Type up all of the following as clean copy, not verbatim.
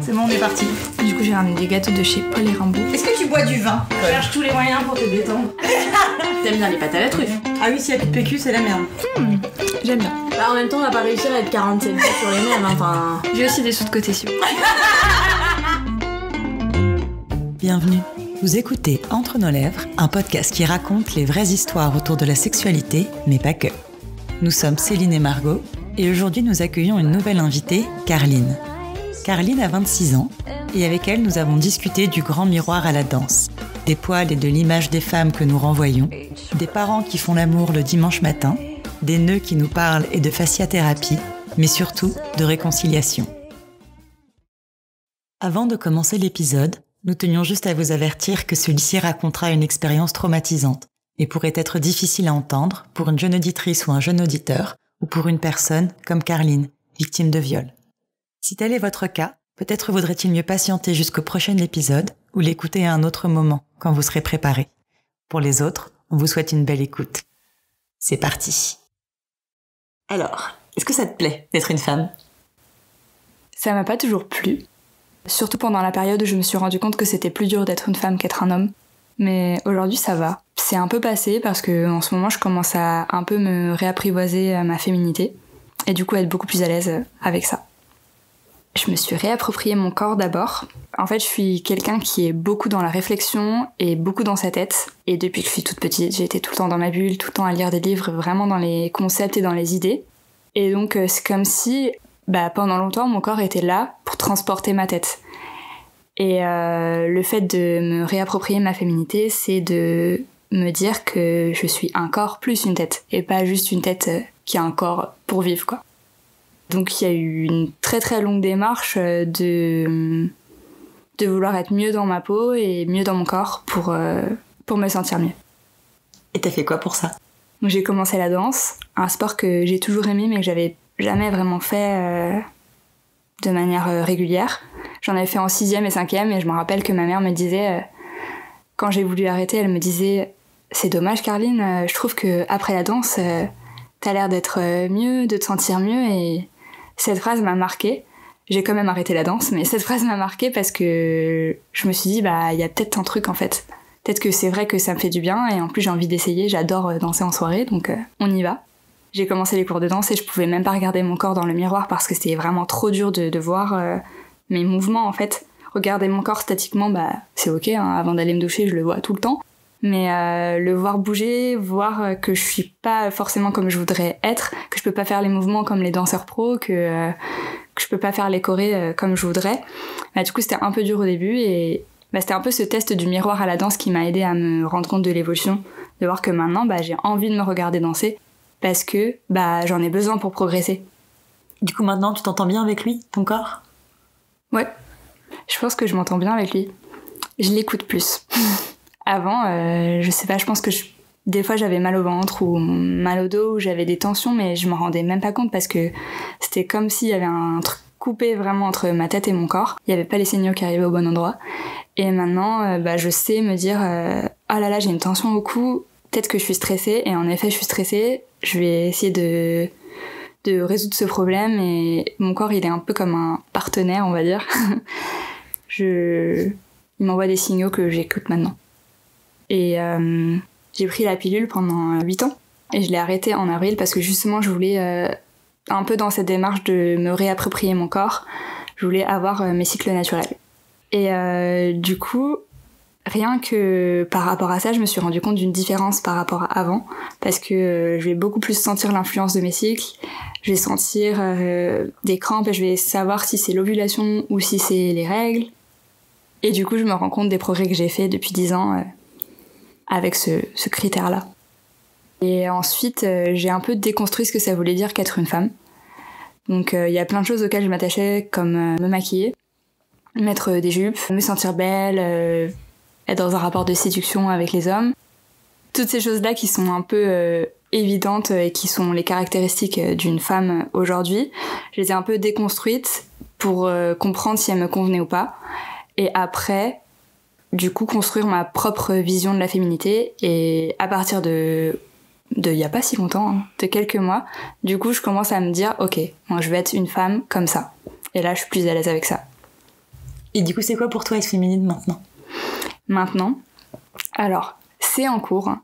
C'est bon, on est parti. Du coup, j'ai ramené des gâteaux de chez Paul et Rimbaud. Est-ce que tu bois du vin? Je cherche tous les moyens pour te détendre. T'aimes bien les pâtes à la truffe? Ah oui, s'il y a plus de PQ, c'est la merde. J'aime bien. Bah, en même temps, on va pas réussir à être 47 sur les mêmes, enfin... J'ai aussi des sous de côté, si vous voulez. Bienvenue. Vous écoutez Entre nos lèvres, un podcast qui raconte les vraies histoires autour de la sexualité, mais pas que. Nous sommes Céline et Margot, et aujourd'hui nous accueillons une nouvelle invitée, Carline. Carline a 26 ans, et avec elle nous avons discuté du grand miroir à la danse, des poils et de l'image des femmes que nous renvoyons, des parents qui font l'amour le dimanche matin, des nœuds qui nous parlent et de fasciathérapie, mais surtout de réconciliation. Avant de commencer l'épisode, nous tenions juste à vous avertir que celui-ci racontera une expérience traumatisante et pourrait être difficile à entendre pour une jeune auditrice ou un jeune auditeur, ou pour une personne comme Carline, victime de viol. Si tel est votre cas, peut-être vaudrait-il mieux patienter jusqu'au prochain épisode ou l'écouter à un autre moment, quand vous serez préparé. Pour les autres, on vous souhaite une belle écoute. C'est parti. Alors, est-ce que ça te plaît d'être une femme ? Ça m'a pas toujours plu. Surtout pendant la période où je me suis rendu compte que c'était plus dur d'être une femme qu'être un homme. Mais aujourd'hui, ça va. C'est un peu passé parce que en ce moment, je commence à un peu me réapprivoiser à ma féminité et du coup être beaucoup plus à l'aise avec ça. Je me suis réapproprié mon corps d'abord. En fait, je suis quelqu'un qui est beaucoup dans la réflexion et beaucoup dans sa tête. Et depuis que je suis toute petite, j'ai été tout le temps dans ma bulle, tout le temps à lire des livres, vraiment dans les concepts et dans les idées. Et donc, c'est comme si, pendant longtemps, mon corps était là pour transporter ma tête. Et le fait de me réapproprier ma féminité, c'est de me dire que je suis un corps plus une tête. Et pas juste une tête qui a un corps pour vivre, quoi. Donc il y a eu une très très longue démarche de vouloir être mieux dans ma peau et mieux dans mon corps pour me sentir mieux. Et t'as fait quoi pour ça ? Donc j'ai commencé la danse, un sport que j'ai toujours aimé mais que j'avais jamais vraiment fait de manière régulière. J'en avais fait en 6e et 5e et je me rappelle que ma mère me disait, quand j'ai voulu arrêter, elle me disait « C'est dommage Carline, je trouve que après la danse, t'as l'air d'être mieux, de te sentir mieux » et cette phrase m'a marquée. J'ai quand même arrêté la danse, mais cette phrase m'a marquée parce que je me suis dit, il y a peut-être un truc en fait. Peut-être que c'est vrai que ça me fait du bien et en plus j'ai envie d'essayer, j'adore danser en soirée, donc on y va. J'ai commencé les cours de danse et je pouvais même pas regarder mon corps dans le miroir parce que c'était vraiment trop dur de voir mes mouvements en fait. Regarder mon corps statiquement, c'est ok, hein, avant d'aller me doucher je le vois tout le temps. Mais le voir bouger, voir que je suis pas forcément comme je voudrais être, que je peux pas faire les mouvements comme les danseurs pros, que je peux pas faire les chorés comme je voudrais. Du coup, c'était un peu dur au début et c'était un peu ce test du miroir à la danse qui m'a aidé à me rendre compte de l'évolution, de voir que maintenant, j'ai envie de me regarder danser parce que j'en ai besoin pour progresser. Du coup, maintenant, tu t'entends bien avec lui, ton corps ? Ouais, je pense que je m'entends bien avec lui. Je l'écoute plus. Avant, je sais pas, je pense que des fois j'avais mal au ventre ou mal au dos, ou j'avais des tensions, mais je m'en rendais même pas compte parce que c'était comme s'il y avait un truc coupé vraiment entre ma tête et mon corps. Il y avait pas les signaux qui arrivaient au bon endroit. Et maintenant, je sais me dire ah là là, j'ai une tension au cou, peut-être que je suis stressée. Et en effet, je suis stressée. Je vais essayer de résoudre ce problème et mon corps, il est un peu comme un partenaire, on va dire. Il m'envoie des signaux que j'écoute maintenant. Et j'ai pris la pilule pendant 8 ans et je l'ai arrêtée en avril parce que justement je voulais, un peu dans cette démarche de me réapproprier mon corps, je voulais avoir mes cycles naturels. Et du coup, rien que par rapport à ça, je me suis rendu compte d'une différence par rapport à avant parce que je vais beaucoup plus sentir l'influence de mes cycles, je vais sentir des crampes et je vais savoir si c'est l'ovulation ou si c'est les règles. Et du coup, je me rends compte des progrès que j'ai faits depuis 10 ans avec ce critère-là. Et ensuite, j'ai un peu déconstruit ce que ça voulait dire qu'être une femme. Donc il y a plein de choses auxquelles je m'attachais, comme me maquiller, mettre des jupes, me sentir belle, être dans un rapport de séduction avec les hommes. Toutes ces choses-là qui sont un peu évidentes et qui sont les caractéristiques d'une femme aujourd'hui, je les ai un peu déconstruites pour comprendre si elles me convenaient ou pas. Et après, du coup, construire ma propre vision de la féminité. Et à partir de il y a pas si longtemps, de quelques mois, du coup, je commence à me dire, ok, moi, je vais être une femme comme ça. Et là, je suis plus à l'aise avec ça. Et du coup, c'est quoi pour toi être féminine maintenant ? Maintenant, alors, c'est en cours.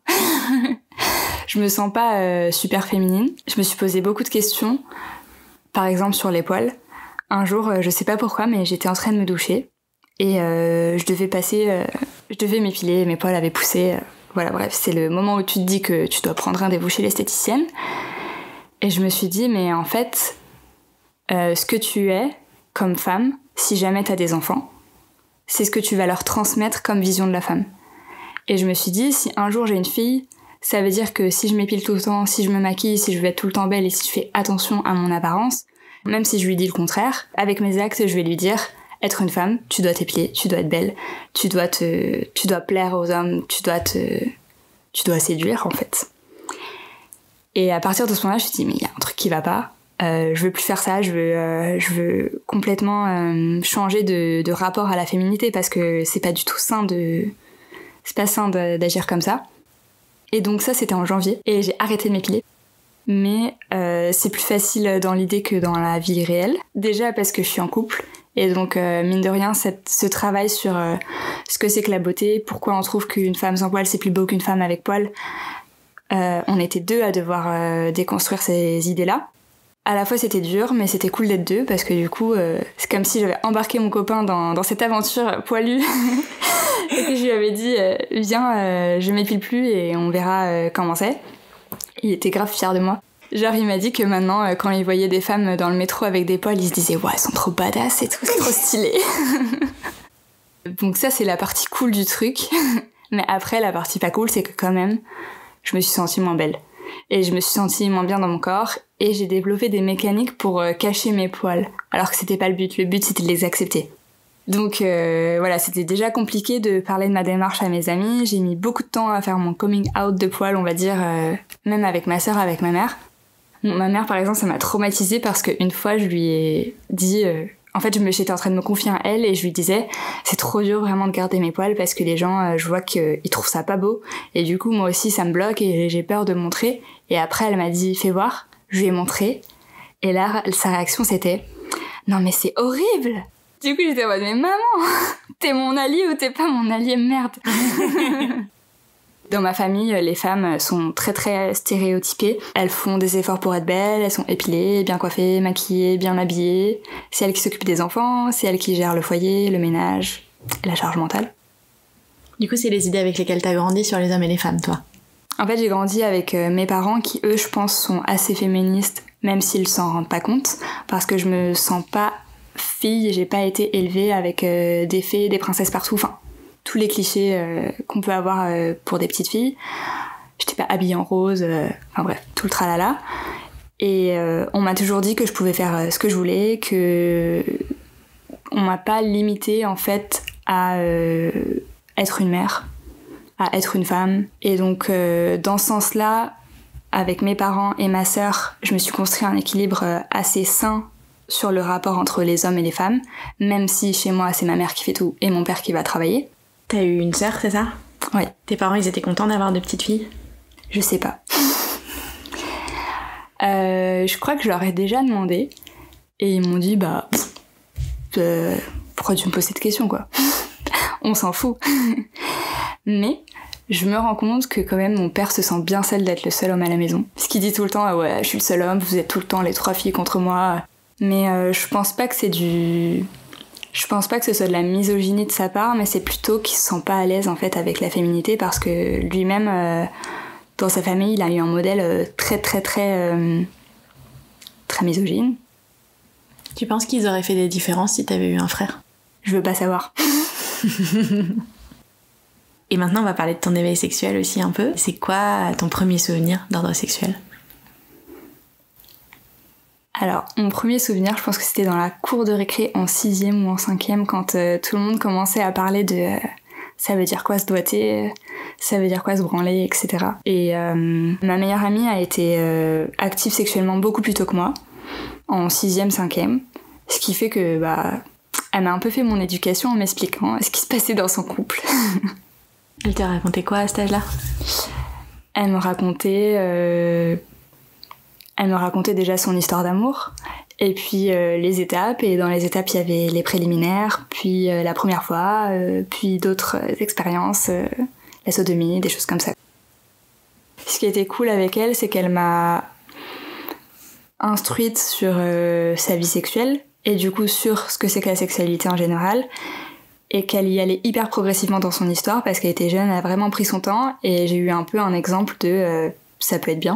Je me sens pas super féminine. Je me suis posé beaucoup de questions, par exemple sur les poils. Un jour, je sais pas pourquoi, mais j'étais en train de me doucher et je devais m'épiler, mes poils avaient poussé. Voilà, bref, c'est le moment où tu te dis que tu dois prendre rendez-vous chez l'esthéticienne. Et je me suis dit, mais en fait, ce que tu es comme femme, si jamais t'as des enfants, c'est ce que tu vas leur transmettre comme vision de la femme. Et je me suis dit, si un jour j'ai une fille, ça veut dire que si je m'épile tout le temps, si je me maquille, si je vais être tout le temps belle et si je fais attention à mon apparence, même si je lui dis le contraire, avec mes actes, je vais lui dire, être une femme, tu dois t'épiler, tu dois être belle, tu dois plaire aux hommes, tu dois séduire en fait. Et à partir de ce moment-là, je me suis dit, mais il y a un truc qui va pas. Je veux plus faire ça, je veux complètement changer de rapport à la féminité parce que c'est pas du tout sain d'agir comme ça. Et donc ça, c'était en janvier et j'ai arrêté de m'épiler. Mais c'est plus facile dans l'idée que dans la vie réelle. Déjà parce que je suis en couple et donc mine de rien, ce travail sur ce que c'est que la beauté, pourquoi on trouve qu'une femme sans poil c'est plus beau qu'une femme avec poil. On était deux à devoir déconstruire ces idées-là. À la fois c'était dur, mais c'était cool d'être deux parce que du coup c'est comme si j'avais embarqué mon copain dans cette aventure poilue et que je lui avais dit viens, je m'épile plus et on verra comment c'est. Il était grave fier de moi. Genre il m'a dit que maintenant quand il voyait des femmes dans le métro avec des poils, il se disait ouais, elles sont trop badass et tout, c'est trop stylé. Donc ça c'est la partie cool du truc, mais après la partie pas cool c'est que quand même je me suis sentie moins belle. Et je me suis sentie moins bien dans mon corps et j'ai développé des mécaniques pour cacher mes poils alors que c'était pas le but c'était de les accepter. Donc voilà, c'était déjà compliqué de parler de ma démarche à mes amis, j'ai mis beaucoup de temps à faire mon coming out de poils, on va dire, même avec ma sœur, avec ma mère. Ma mère par exemple ça m'a traumatisée parce qu'une fois je lui ai dit en fait j'étais en train de me confier à elle et je lui disais c'est trop dur vraiment de garder mes poils parce que les gens je vois qu'ils trouvent ça pas beau et du coup moi aussi ça me bloque et j'ai peur de montrer. Et après elle m'a dit fais voir, je lui ai montré et là sa réaction c'était non mais c'est horrible. Du coup j'étais en mode mais maman t'es mon allié ou t'es pas mon allié, merde. Dans ma famille, les femmes sont très très stéréotypées. Elles font des efforts pour être belles, elles sont épilées, bien coiffées, maquillées, bien habillées. C'est elles qui s'occupent des enfants, c'est elles qui gèrent le foyer, le ménage, la charge mentale. Du coup, c'est les idées avec lesquelles t'as grandi sur les hommes et les femmes, toi? En fait, j'ai grandi avec mes parents qui, eux, je pense, sont assez féministes, même s'ils s'en rendent pas compte, parce que je me sens pas fille, j'ai pas été élevée avec des fées, des princesses partout, enfin... tous les clichés qu'on peut avoir pour des petites filles. J'étais pas habillée en rose, enfin bref, tout le tralala. Et on m'a toujours dit que je pouvais faire ce que je voulais, que on m'a pas limitée en fait à être une mère, à être une femme. Et donc dans ce sens-là, avec mes parents et ma sœur, je me suis construit un équilibre assez sain sur le rapport entre les hommes et les femmes, même si chez moi c'est ma mère qui fait tout et mon père qui va travailler. T'as eu une sœur, c'est ça? Ouais. Tes parents, ils étaient contents d'avoir de petites filles? Je sais pas. Je crois que je leur ai déjà demandé et ils m'ont dit bah pourquoi tu me poses cette question quoi? On s'en fout. Mais je me rends compte que quand même mon père se sent bien seul d'être le seul homme à la maison. Parce qu'il dit tout le temps ah ouais je suis le seul homme, vous êtes tout le temps les 3 filles contre moi. Mais je pense pas que je pense pas que ce soit de la misogynie de sa part, mais c'est plutôt qu'il se sent pas à l'aise en fait avec la féminité parce que lui-même, dans sa famille, il a eu un modèle très misogyne. Tu penses qu'ils auraient fait des différences si t'avais eu un frère? Je veux pas savoir. Et maintenant, on va parler de ton éveil sexuel aussi un peu. C'est quoi ton premier souvenir d'ordre sexuel? Alors, mon premier souvenir, je pense que c'était dans la cour de récré en 6e ou en 5e quand tout le monde commençait à parler de ça veut dire quoi se doiter, ça veut dire quoi se branler, etc. Et ma meilleure amie a été active sexuellement beaucoup plus tôt que moi, en 6e, 5e, ce qui fait que elle m'a un peu fait mon éducation en m'expliquant ce qui se passait dans son couple. Elle t'a raconté quoi à cet âge-là? Elle me racontait déjà son histoire d'amour Et puis les étapes, et dans les étapes il y avait les préliminaires, puis la première fois, puis d'autres expériences, la sodomie, des choses comme ça. Ce qui était cool avec elle, c'est qu'elle m'a instruite sur sa vie sexuelle, et du coup sur ce que c'est que la sexualité en général, et qu'elle y allait hyper progressivement dans son histoire, parce qu'elle était jeune, elle a vraiment pris son temps, et j'ai eu un peu un exemple de ça peut être bien.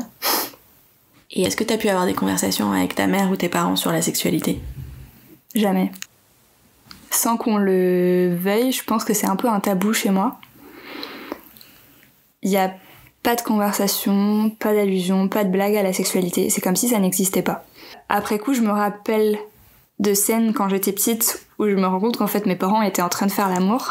Et est-ce que t'as pu avoir des conversations avec ta mère ou tes parents sur la sexualité ? Jamais. Sans qu'on le veuille, je pense que c'est un peu un tabou chez moi. Il y a pas de conversation, pas d'allusion, pas de blague à la sexualité. C'est comme si ça n'existait pas. Après coup, je me rappelle de scènes quand j'étais petite où je me rends compte qu'en fait mes parents étaient en train de faire l'amour.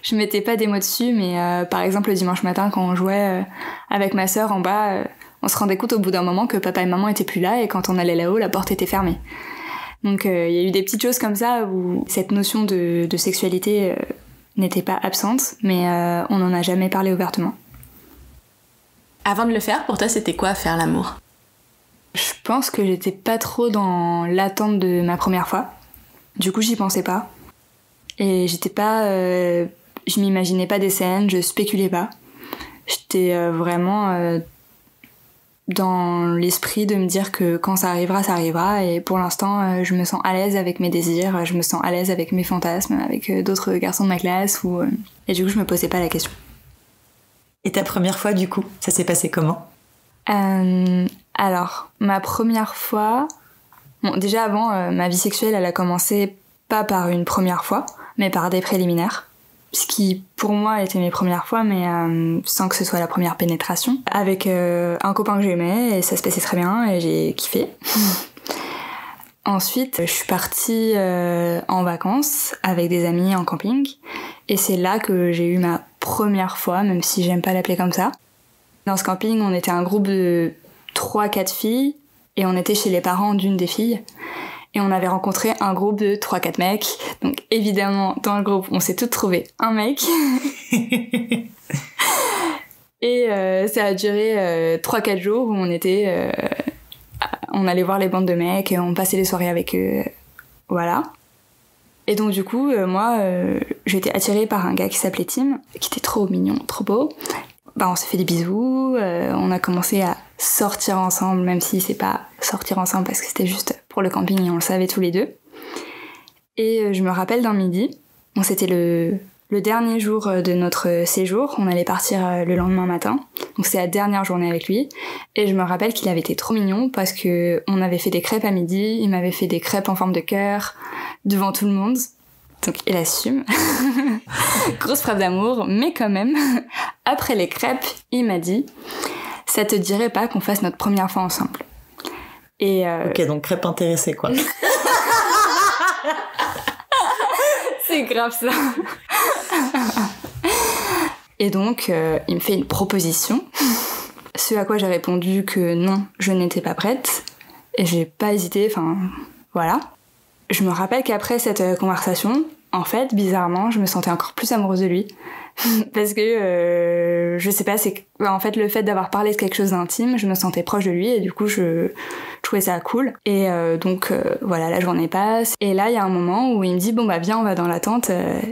Je mettais pas des mots dessus, mais par exemple le dimanche matin quand on jouait avec ma sœur en bas, on se rendait compte au bout d'un moment que papa et maman étaient plus là, et quand on allait là-haut, la porte était fermée. Donc il y a eu des petites choses comme ça où cette notion de sexualité n'était pas absente, mais on n'en a jamais parlé ouvertement. Avant de le faire, pour toi, c'était quoi faire l'amour ? Je pense que j'étais pas trop dans l'attente de ma première fois. Du coup, j'y pensais pas. Et j'étais pas... je m'imaginais pas des scènes, je spéculais pas. J'étais vraiment dans l'esprit de me dire que quand ça arrivera, ça arrivera. Et pour l'instant, je me sens à l'aise avec mes désirs, je me sens à l'aise avec mes fantasmes, avec d'autres garçons de ma classe. Et du coup, je me posais pas la question. Et ta première fois, du coup, ça s'est passé comment ? Alors, ma première fois... Bon, déjà avant, ma vie sexuelle, elle a commencé pas par une première fois, mais par des préliminaires. Ce qui, pour moi, était mes premières fois, mais sans que ce soit la première pénétration. Avec un copain que j'aimais, et ça se passait très bien, et j'ai kiffé. Ensuite, je suis partie en vacances avec des amis en camping, et c'est là que j'ai eu ma première fois, même si j'aime pas l'appeler comme ça. Dans ce camping, on était un groupe de 3-4 filles, et on était chez les parents d'une des filles, et on avait rencontré un groupe de 3-4 mecs. Donc évidemment, dans le groupe, on s'est toutes trouvé un mec. Et ça a duré 3-4 jours où on allait voir les bandes de mecs, et on passait les soirées avec eux, voilà. Et donc du coup, moi, j'étais attirée par un gars qui s'appelait Tim, qui était trop mignon, trop beau. On s'est fait des bisous, on a commencé à sortir ensemble, même si c'est pas sortir ensemble parce que c'était juste pour le camping et on le savait tous les deux. Et je me rappelle d'un midi, c'était le dernier jour de notre séjour, on allait partir le lendemain matin, donc c'est la dernière journée avec lui, et je me rappelle qu'il avait été trop mignon parce que on avait fait des crêpes à midi, il m'avait fait des crêpes en forme de cœur devant tout le monde. Donc il assume. Grosse preuve d'amour, mais quand même, après les crêpes, il m'a dit « Ça te dirait pas qu'on fasse notre première fois ensemble ?» Et Ok, donc crêpes intéressées, quoi. C'est grave ça. Et donc, il me fait une proposition, ce à quoi j'ai répondu que non, je n'étais pas prête, et j'ai pas hésité, enfin, voilà. Je me rappelle qu'après cette conversation, en fait, bizarrement, je me sentais encore plus amoureuse de lui. Parce que, je sais pas, en fait, le fait d'avoir parlé de quelque chose d'intime, je me sentais proche de lui, et du coup, je trouvais ça cool. Et donc, voilà, la journée passe. Et là, il y a un moment où il me dit, bon, viens, on va dans la tente.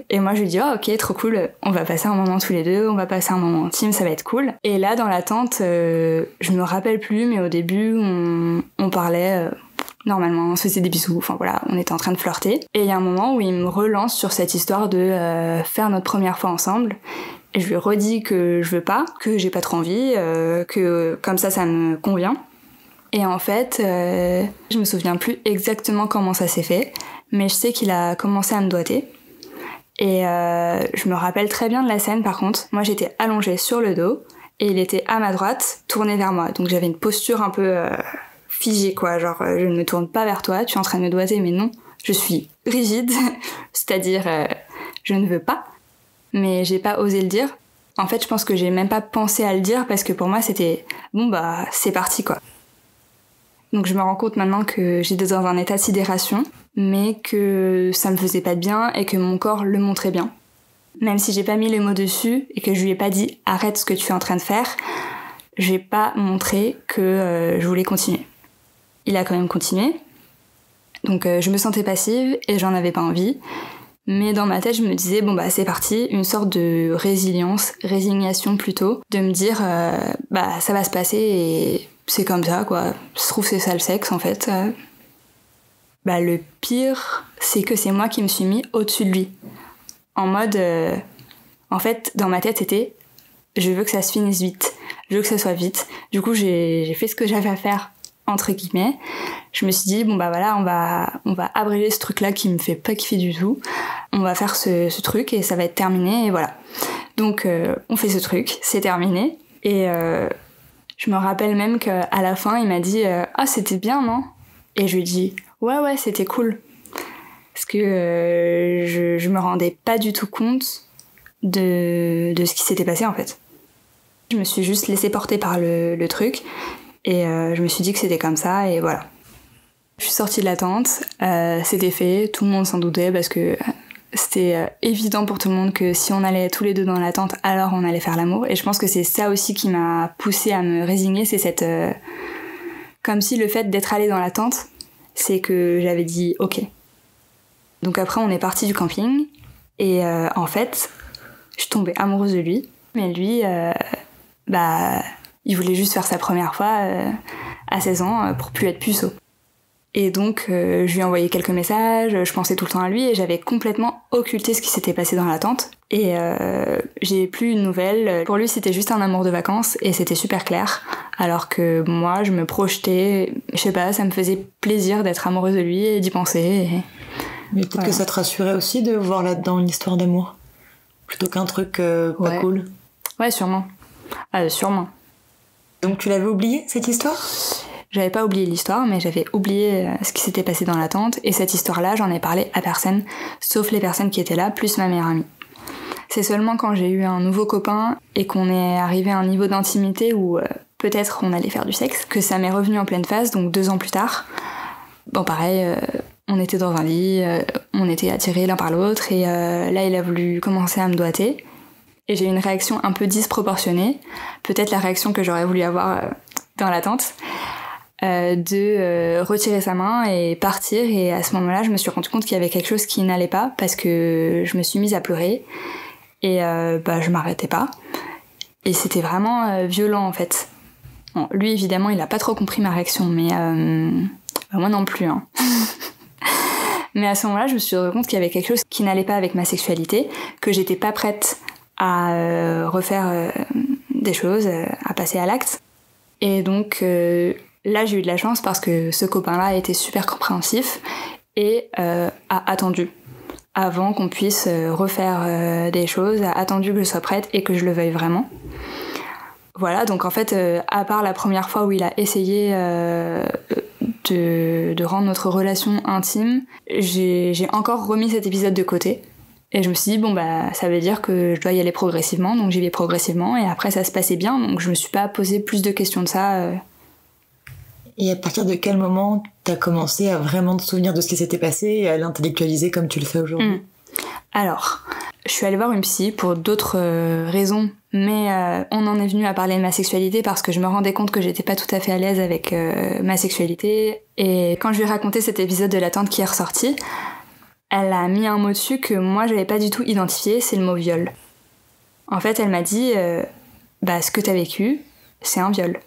Et moi, je lui dis, oh, ok, trop cool, on va passer un moment tous les deux, on va passer un moment intime, ça va être cool. Et là, dans la tente, je me rappelle plus, mais au début, on parlait... Normalement, on se faisait des bisous, enfin voilà, on était en train de flirter. Et il y a un moment où il me relance sur cette histoire de faire notre première fois ensemble. Et je lui redis que je veux pas, que j'ai pas trop envie, que comme ça me convient. Et en fait, je me souviens plus exactement comment ça s'est fait, mais je sais qu'il a commencé à me doigter. Et je me rappelle très bien de la scène par contre. Moi j'étais allongée sur le dos, et il était à ma droite, tourné vers moi. Donc j'avais une posture un peu... figée quoi, genre je ne me tourne pas vers toi, tu es en train de me doigter, mais non, je suis rigide, c'est-à-dire je ne veux pas, mais j'ai pas osé le dire. En fait, je pense que j'ai même pas pensé à le dire parce que pour moi c'était bon c'est parti quoi. Donc je me rends compte maintenant que j'étais dans un état de sidération, mais que ça me faisait pas de bien et que mon corps le montrait bien. Même si j'ai pas mis les mots dessus et que je lui ai pas dit arrête ce que tu es en train de faire, j'ai pas montré que je voulais continuer. Il a quand même continué. Donc je me sentais passive et j'en avais pas envie. Mais dans ma tête, je me disais, bon bah c'est parti, une sorte de résignation plutôt, de me dire, bah ça va se passer et c'est comme ça quoi. Je trouve que c'est ça le sexe en fait. Bah le pire, c'est que c'est moi qui me suis mis au-dessus de lui. En mode, en fait, dans ma tête c'était, je veux que ça se finisse vite, je veux que ça soit vite. Du coup, j'ai fait ce que j'avais à faire, entre guillemets. Je me suis dit, bon bah voilà, on va abréger ce truc-là qui me fait pas kiffer du tout. On va faire ce truc et ça va être terminé et voilà. Donc on fait ce truc, c'est terminé. Et je me rappelle même qu'à la fin, il m'a dit ah c'était bien non? Et je lui ai dit ouais c'était cool. Parce que je me rendais pas du tout compte de ce qui s'était passé en fait. Je me suis juste laissée porter par le truc et je me suis dit que c'était comme ça et voilà. Je suis sortie de la tente, c'était fait, tout le monde s'en doutait parce que c'était évident pour tout le monde que si on allait tous les deux dans la tente, alors on allait faire l'amour. Et je pense que c'est ça aussi qui m'a poussée à me résigner, c'est cette... comme si le fait d'être allée dans la tente, c'est que j'avais dit ok. Donc après on est parti du camping et en fait, je suis tombée amoureuse de lui. Mais lui, bah, il voulait juste faire sa première fois à 16 ans pour plus être puceau. Et donc, je lui ai envoyé quelques messages, je pensais tout le temps à lui et j'avais complètement occulté ce qui s'était passé dans la tente. Et j'ai plus une nouvelle. Pour lui, c'était juste un amour de vacances et c'était super clair. Alors que moi, je me projetais, je sais pas, ça me faisait plaisir d'être amoureuse de lui et d'y penser. Et... Mais peut-être que ça te rassurait aussi de voir là-dedans une histoire d'amour, plutôt qu'un truc pas cool. Ouais, sûrement. Sûrement. Donc tu l'avais oublié, cette histoire ? J'avais pas oublié l'histoire, mais j'avais oublié ce qui s'était passé dans la tente, et cette histoire-là, j'en ai parlé à personne, sauf les personnes qui étaient là, plus ma meilleure amie. C'est seulement quand j'ai eu un nouveau copain et qu'on est arrivé à un niveau d'intimité où peut-être on allait faire du sexe, que ça m'est revenu en pleine face, donc 2 ans plus tard. Bon pareil, on était dans un lit, on était attirés l'un par l'autre, et là il a voulu commencer à me doigter. Et j'ai eu une réaction un peu disproportionnée, peut-être la réaction que j'aurais voulu avoir dans la tente. De retirer sa main et partir, et à ce moment-là je me suis rendu compte qu'il y avait quelque chose qui n'allait pas parce que je me suis mise à pleurer et je m'arrêtais pas et c'était vraiment violent en fait. Bon, lui évidemment il a pas trop compris ma réaction mais moi non plus hein. Mais à ce moment-là je me suis rendu compte qu'il y avait quelque chose qui n'allait pas avec ma sexualité, que j'étais pas prête à refaire des choses, à passer à l'acte, et donc là, j'ai eu de la chance parce que ce copain-là était super compréhensif et a attendu avant qu'on puisse refaire des choses, a attendu que je sois prête et que je le veuille vraiment. Voilà, donc en fait, à part la première fois où il a essayé de rendre notre relation intime, j'ai encore remis cet épisode de côté. Et je me suis dit, bon bah ça veut dire que je dois y aller progressivement, donc j'y vais progressivement, et après ça se passait bien, donc je me suis pas posé plus de questions de ça. Et à partir de quel moment t'as commencé à vraiment te souvenir de ce qui s'était passé et à l'intellectualiser comme tu le fais aujourd'hui ? Alors, je suis allée voir une psy pour d'autres raisons, mais on en est venu à parler de ma sexualité parce que je me rendais compte que j'étais pas tout à fait à l'aise avec ma sexualité. Et quand je lui ai raconté cet épisode de la tante qui est ressorti, elle a mis un mot dessus que moi j'avais pas du tout identifié, c'est le mot viol. En fait, elle m'a dit ce que t'as vécu, c'est un viol.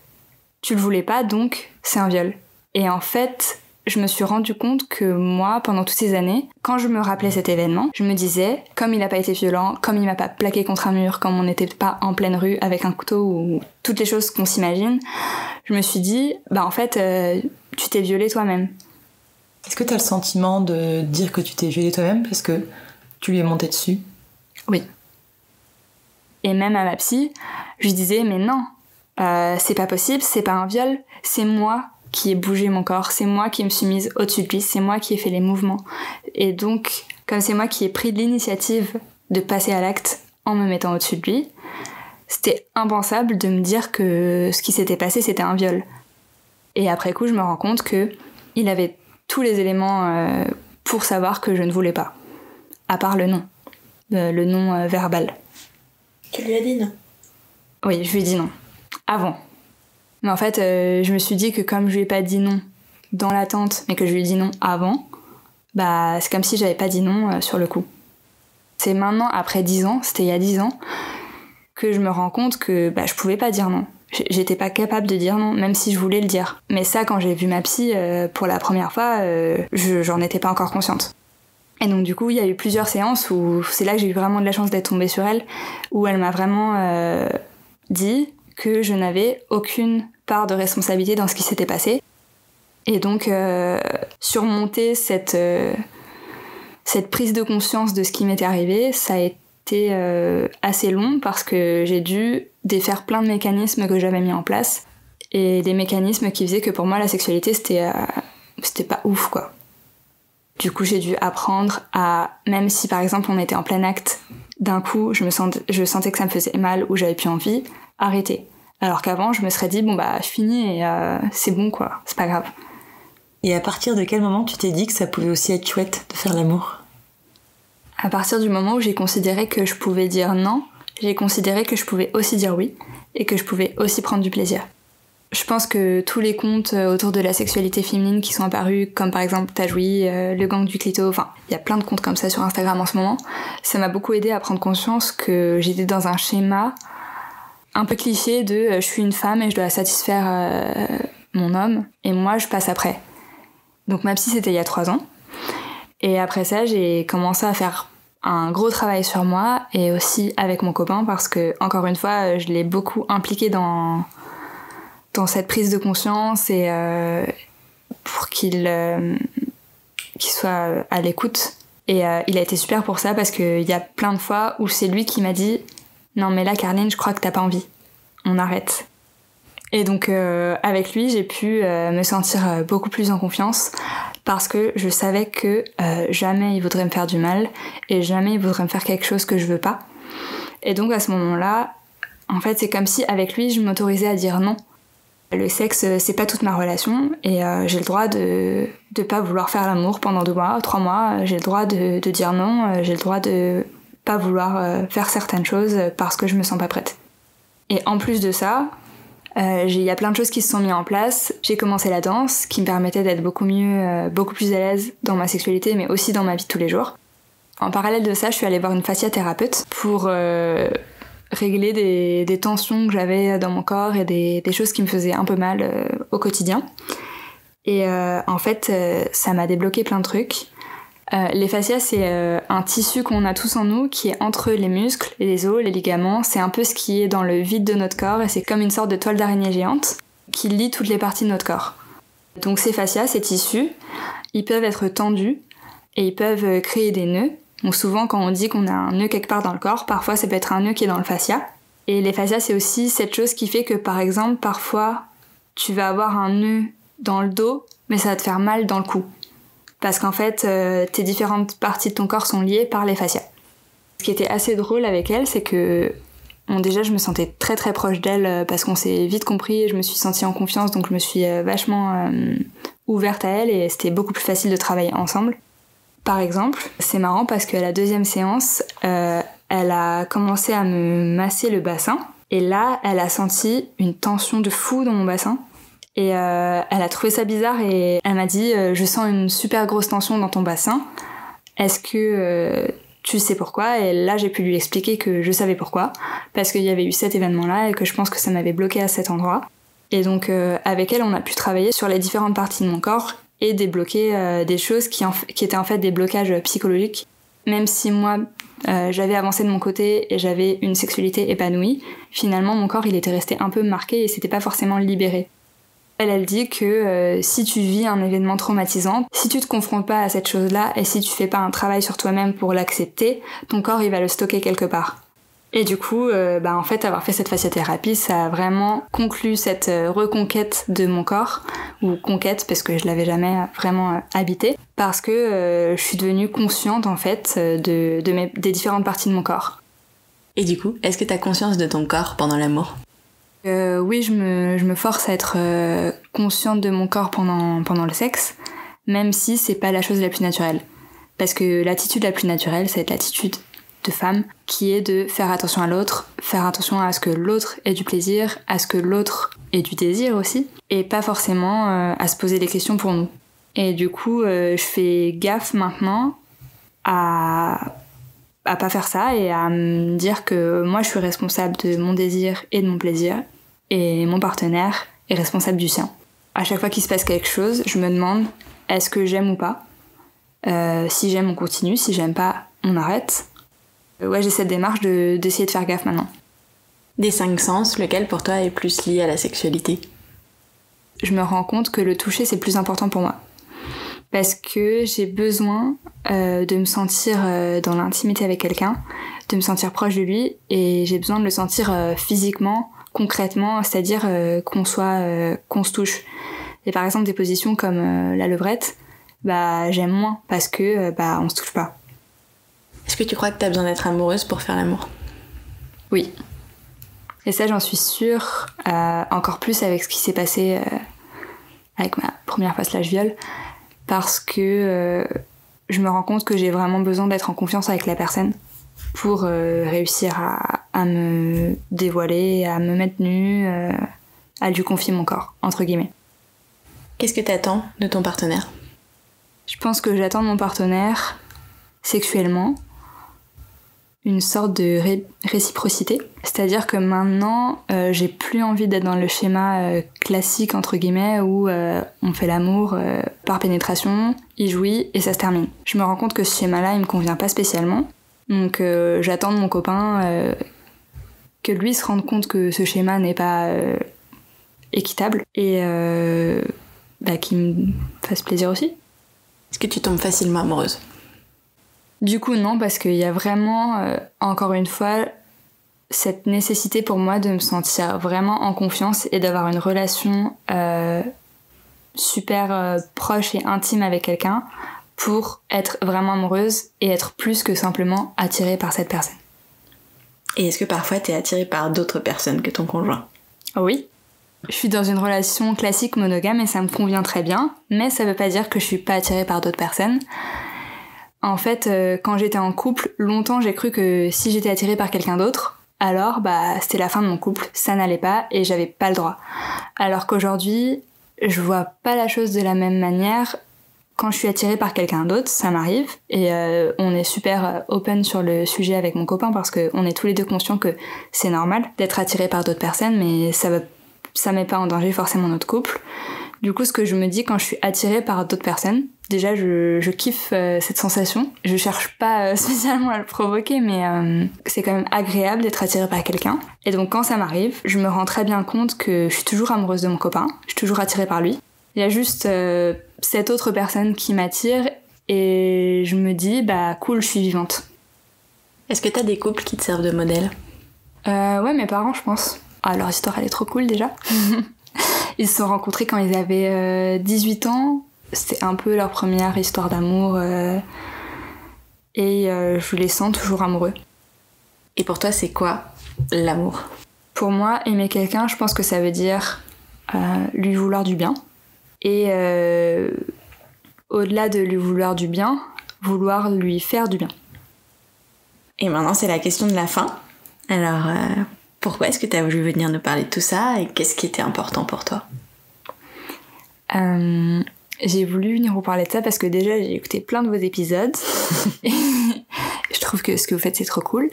Tu le voulais pas, donc c'est un viol. Et en fait, je me suis rendu compte que moi, pendant toutes ces années, quand je me rappelais cet événement, je me disais, comme il a pas été violent, comme il m'a pas plaqué contre un mur, comme on n'était pas en pleine rue avec un couteau ou toutes les choses qu'on s'imagine, je me suis dit, en fait, tu t'es violée toi-même. Est-ce que t'as le sentiment de dire que tu t'es violée toi-même parce que tu lui es montée dessus ? Oui. Et même à ma psy, je lui disais, mais non, c'est pas possible, c'est pas un viol, c'est moi qui ai bougé mon corps, c'est moi qui me suis mise au-dessus de lui, c'est moi qui ai fait les mouvements. Et donc, comme c'est moi qui ai pris l'initiative de passer à l'acte en me mettant au-dessus de lui, c'était impensable de me dire que ce qui s'était passé, c'était un viol. Et après coup, je me rends compte que il avait tous les éléments pour savoir que je ne voulais pas, à part le non verbal. Tu lui as dit non ? Oui, je lui ai dit non. Avant. Mais en fait, je me suis dit que comme je lui ai pas dit non dans l'attente, mais que je lui dis non avant, bah c'est comme si j'avais pas dit non sur le coup. C'est maintenant, après 10 ans, c'était il y a 10 ans, que je me rends compte que bah, je pouvais pas dire non. J'étais pas capable de dire non, même si je voulais le dire. Mais ça, quand j'ai vu ma psy pour la première fois, j'en étais pas encore consciente. Et donc du coup, il y a eu plusieurs séances où c'est là que j'ai eu vraiment de la chance d'être tombée sur elle, où elle m'a vraiment dit que je n'avais aucune part de responsabilité dans ce qui s'était passé. Et donc surmonter cette prise de conscience de ce qui m'était arrivé, ça a été assez long parce que j'ai dû défaire plein de mécanismes que j'avais mis en place et des mécanismes qui faisaient que pour moi la sexualité c'était pas ouf quoi. Du coup j'ai dû apprendre à, même si par exemple on était en plein acte, d'un coup je sentais que ça me faisait mal ou j'avais plus envie, arrêter. Alors qu'avant je me serais dit bon bah je finis et c'est bon quoi, c'est pas grave. Et à partir de quel moment tu t'es dit que ça pouvait aussi être chouette de faire l'amour ? À partir du moment où j'ai considéré que je pouvais dire non, j'ai considéré que je pouvais aussi dire oui et que je pouvais aussi prendre du plaisir. Je pense que tous les contes autour de la sexualité féminine qui sont apparus, comme par exemple T'as joui, le gang du clito, enfin il y a plein de comptes comme ça sur Instagram en ce moment, ça m'a beaucoup aidé à prendre conscience que j'étais dans un schéma un peu cliché de je suis une femme et je dois satisfaire mon homme et moi je passe après. Donc ma psy c'était il y a 3 ans. Et après ça, j'ai commencé à faire un gros travail sur moi et aussi avec mon copain parce que, encore une fois, je l'ai beaucoup impliqué dans cette prise de conscience et pour qu'il soit à l'écoute. Et il a été super pour ça parce qu'il y a plein de fois où c'est lui qui m'a dit « Non mais là, Carline, je crois que t'as pas envie. On arrête. » Et donc avec lui, j'ai pu me sentir beaucoup plus en confiance parce que je savais que jamais il voudrait me faire du mal et jamais il voudrait me faire quelque chose que je veux pas. Et donc à ce moment-là, en fait, c'est comme si avec lui, je m'autorisais à dire non. Le sexe, c'est pas toute ma relation et j'ai le droit de pas vouloir faire l'amour pendant 2 mois, 3 mois. J'ai le droit de dire non, j'ai le droit de pas vouloir faire certaines choses parce que je me sens pas prête. Et en plus de ça, il y a plein de choses qui se sont mises en place. J'ai commencé la danse, qui me permettait d'être beaucoup plus à l'aise dans ma sexualité, mais aussi dans ma vie de tous les jours. En parallèle de ça, je suis allée voir une fasciathérapeute pour régler des tensions que j'avais dans mon corps et des choses qui me faisaient un peu mal au quotidien. Et en fait, ça m'a débloqué plein de trucs. Les fascias, c'est un tissu qu'on a tous en nous qui est entre les muscles, les os, les ligaments. C'est un peu ce qui est dans le vide de notre corps et c'est comme une sorte de toile d'araignée géante qui lie toutes les parties de notre corps. Donc ces fascias, ces tissus, ils peuvent être tendus et ils peuvent créer des nœuds. Donc souvent quand on dit qu'on a un nœud quelque part dans le corps, parfois ça peut être un nœud qui est dans le fascia. Et les fascias, c'est aussi cette chose qui fait que par exemple, parfois, tu vas avoir un nœud dans le dos, mais ça va te faire mal dans le cou. Parce qu'en fait, tes différentes parties de ton corps sont liées par les fascias. Ce qui était assez drôle avec elle, c'est que déjà je me sentais très très proche d'elle parce qu'on s'est vite compris et je me suis sentie en confiance, donc je me suis vachement ouverte à elle et c'était beaucoup plus facile de travailler ensemble. Par exemple, c'est marrant parce qu'à la 2e séance, elle a commencé à me masser le bassin et là, elle a senti une tension de fou dans mon bassin. Et elle a trouvé ça bizarre et elle m'a dit je sens une super grosse tension dans ton bassin. Est-ce que tu sais pourquoi ? Et là j'ai pu lui expliquer que je savais pourquoi parce qu'il y avait eu cet événement-là et que je pense que ça m'avait bloqué à cet endroit. Et donc avec elle on a pu travailler sur les différentes parties de mon corps et débloquer des choses qui étaient en fait des blocages psychologiques. Même si moi j'avais avancé de mon côté et j'avais une sexualité épanouie, finalement mon corps il était resté un peu marqué et c'était pas forcément libéré. Elle dit que si tu vis un événement traumatisant, si tu te confrontes pas à cette chose-là et si tu fais pas un travail sur toi-même pour l'accepter, ton corps il va le stocker quelque part. Et du coup, en fait, avoir fait cette fasciathérapie, ça a vraiment conclu cette reconquête de mon corps, ou conquête parce que je l'avais jamais vraiment habité, parce que je suis devenue consciente en fait des différentes parties de mon corps. Et du coup, est-ce que t'as conscience de ton corps pendant l'amour ? Oui, je me force à être consciente de mon corps pendant le sexe, même si c'est pas la chose la plus naturelle. Parce que l'attitude la plus naturelle, c'est l'attitude de femme, qui est de faire attention à l'autre, faire attention à ce que l'autre ait du plaisir, à ce que l'autre et du désir aussi, et pas forcément à se poser des questions pour nous. Et du coup, je fais gaffe maintenant à pas faire ça et à me dire que moi je suis responsable de mon désir et de mon plaisir, et mon partenaire est responsable du sien. À chaque fois qu'il se passe quelque chose, je me demande est-ce que j'aime ou pas. Si j'aime, on continue, si j'aime pas, on arrête. Ouais, j'ai cette démarche d'essayer de faire gaffe maintenant. Des 5 sens, lequel pour toi est plus lié à la sexualité ? Je me rends compte que le toucher c'est le plus important pour moi. Parce que j'ai besoin de me sentir dans l'intimité avec quelqu'un, de me sentir proche de lui, et j'ai besoin de le sentir physiquement, concrètement, c'est-à-dire qu'on se touche. Et par exemple des positions comme la levrette, j'aime moins parce que on se touche pas. Est-ce que tu crois que t'as besoin d'être amoureuse pour faire l'amour ? Oui. Et ça, j'en suis sûre, encore plus avec ce qui s'est passé avec ma première fois / viol, parce que je me rends compte que j'ai vraiment besoin d'être en confiance avec la personne pour réussir à me dévoiler, à me mettre nue, à lui confier mon corps, entre guillemets. Qu'est-ce que t'attends de ton partenaire ? Je pense que j'attends de mon partenaire, sexuellement, une sorte de réciprocité. C'est-à-dire que maintenant, j'ai plus envie d'être dans le schéma classique, entre guillemets, où on fait l'amour par pénétration, il jouit et ça se termine. Je me rends compte que ce schéma-là, il me convient pas spécialement. Donc j'attends de mon copain que lui se rende compte que ce schéma n'est pas équitable et qu'il me fasse plaisir aussi. Est-ce que tu tombes facilement amoureuse ? Du coup, non, parce qu'il y a vraiment, encore une fois, cette nécessité pour moi de me sentir vraiment en confiance et d'avoir une relation super proche et intime avec quelqu'un pour être vraiment amoureuse et être plus que simplement attirée par cette personne. Et est-ce que parfois t'es attirée par d'autres personnes que ton conjoint ? Oui. Je suis dans une relation classique monogame et ça me convient très bien, mais ça veut pas dire que je suis pas attirée par d'autres personnes. En fait, quand j'étais en couple, longtemps j'ai cru que si j'étais attirée par quelqu'un d'autre, alors c'était la fin de mon couple, ça n'allait pas et j'avais pas le droit. Alors qu'aujourd'hui, je vois pas la chose de la même manière. Quand je suis attirée par quelqu'un d'autre, ça m'arrive et on est super open sur le sujet avec mon copain parce qu'on est tous les deux conscients que c'est normal d'être attiré par d'autres personnes, mais ça met pas en danger forcément notre couple. Du coup, ce que je me dis quand je suis attirée par d'autres personnes, déjà je kiffe cette sensation. Je cherche pas spécialement à le provoquer, mais c'est quand même agréable d'être attirée par quelqu'un. Et donc quand ça m'arrive, je me rends très bien compte que je suis toujours amoureuse de mon copain, je suis toujours attirée par lui. Il y a juste cette autre personne qui m'attire et je me dis cool, je suis vivante. Est-ce que t'as des couples qui te servent de modèle ? Ouais, mes parents, je pense. Ah, leur histoire, elle est trop cool déjà. Ils se sont rencontrés quand ils avaient 18 ans. C'était un peu leur première histoire d'amour. Et je les sens toujours amoureux. Et pour toi, c'est quoi l'amour ? Pour moi, aimer quelqu'un, je pense que ça veut dire lui vouloir du bien. Et au-delà de lui vouloir du bien, vouloir lui faire du bien. Et maintenant, c'est la question de la fin. Alors, pourquoi est-ce que tu as voulu venir nous parler de tout ça et qu'est-ce qui était important pour toi ? J'ai voulu venir vous parler de ça parce que déjà, j'ai écouté plein de vos épisodes. Et je trouve que ce que vous faites, c'est trop cool.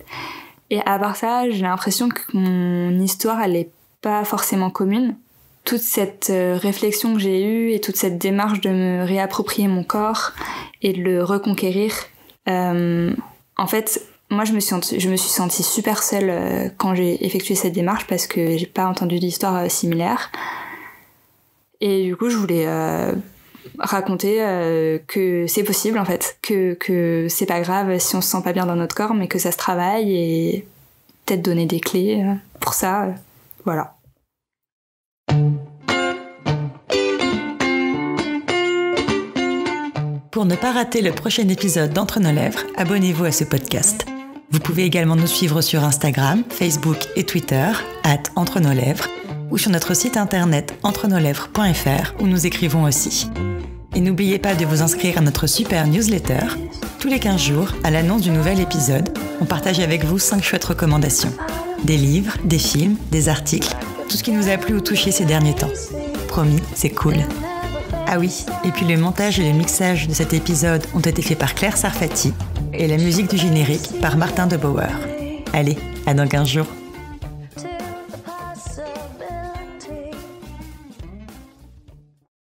Et à part ça, j'ai l'impression que mon histoire, elle est pas forcément commune. Toute cette réflexion que j'ai eue et toute cette démarche de me réapproprier mon corps et de le reconquérir, en fait, moi je me suis sentie super seule quand j'ai effectué cette démarche parce que j'ai pas entendu d'histoire similaire. Et du coup, je voulais raconter que c'est possible en fait, que c'est pas grave si on se sent pas bien dans notre corps, mais que ça se travaille et peut-être donner des clés pour ça. Voilà. Pour ne pas rater le prochain épisode d'Entre nos lèvres, abonnez-vous à ce podcast. Vous pouvez également nous suivre sur Instagram, Facebook et Twitter, @entrenoslèvres, ou sur notre site internet entrenoslèvres.fr où nous écrivons aussi. Et n'oubliez pas de vous inscrire à notre super newsletter. Tous les 15 jours, à l'annonce du nouvel épisode, on partage avec vous 5 chouettes recommandations. Des livres, des films, des articles tout ce qui nous a plu ou touché ces derniers temps. Promis, c'est cool. Ah oui, et puis le montage et le mixage de cet épisode ont été faits par Claire Sarfati et la musique du générique par Martin de Bauer. Allez, à dans 15 jours.